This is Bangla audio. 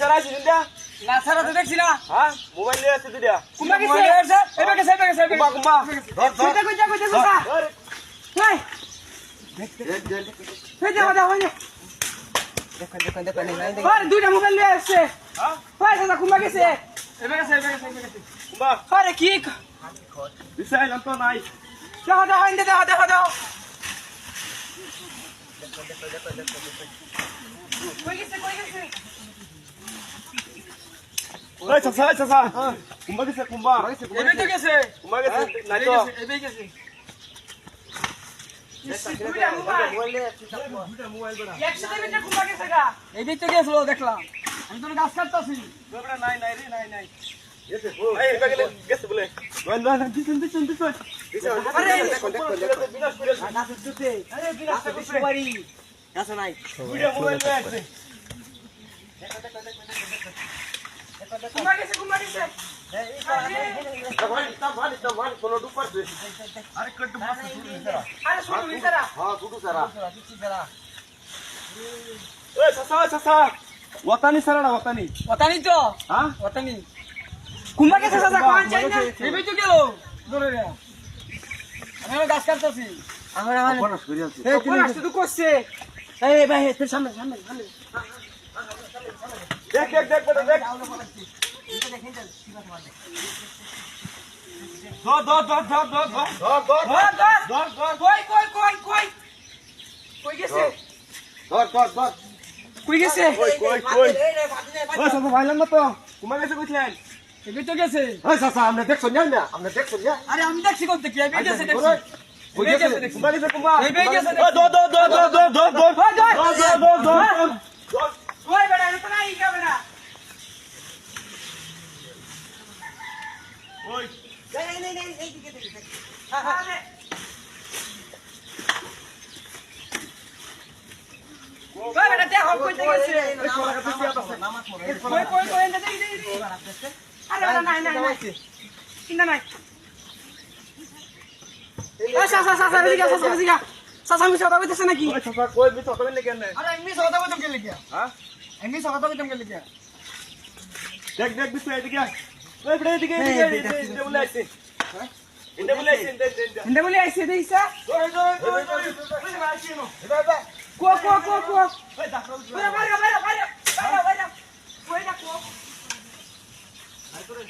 ছাড়া আছে দিদা না ছাড়া তো দেখছি না হ্যাঁ মোবাইল নিয়ে আছে দিদা কুম্বা গেছে এবে গেছে কুম্বা কুম্বা কইতা চাচা নাই হই যা দেখো আরে দুইটা মোবাইল নিয়ে আসছে হ্যাঁ কই চাচা কুম্বা গেছে এবে গেছে কুম্বা আরে কি বিশাল অন্ত নাই দাও কই গেছে ওই চাচা কুম্বা গেছে কুম্বা এবে তো গেছে কুম্বা গেছে নাই তো এবে গেছে এদিক তো গেছিল দেখলাম আমি তোর গাছ কাটতেছি নাই রে গেছে এই গেলে গেছে বলে না দিছেন আরে আরে বিলাস করতে পারি গাছ নাই ভিডিও মোবাইল নিয়ে আসছে কুম্বা গেছে ভাই কোন ডুপার দে আরে কত মাছ আরে শুনো নিতারা হ্যাঁ দুটো সারা ওই চাচা ওতানি সারা না ওতানি ওতানি তো হ্যাঁ ওতানি কুম্বা গেছে চাচা কোন চাই না এবে তো গেল ধরে রে আমি গাছ কাটতেছি আমার বড়স করে আছে এই কোন আসতে তো করছে এই ভাই তোর সামনে দেখ বেটা দেখ কই গেছে ধর কই গেছে কই চাচা ভাইলাম না তো কুমা গেছে কইছিলেন এবে তো গেছে ওই চাচা আমরা দেখছ না আমরা দেখছ না আরে আমি দেখছি কোন থেকে এবে গেছে দেখছি কই গেছে কুমা গেছে কুমা এবে গেছে ধর ওই বেটা এটা নাই যাবে না ওই নেই এইদিকে আরে ওই বেটা দেখো কই থেকে গেছে কই এন্ড দেই আরে না নাই কিনা নাই চাচা এদিকে চাচা আমি কথা কইতেছ নাকি ওই চাচা কই মি তো কইলে কেন আরে আমি কথা কইতাম কে লিখিয়া হ্যাঁ আমি কথা কইতাম কে লিখিয়া দেখ বিশু এদিকে ওই বড় এদিকে বলে আইছে হ্যাঁ ইন্ডে বলে আইছে ইন্ডে বলে আইছে দেইছা কো ওই দেখো বাইরে কই দেখো আই তোরে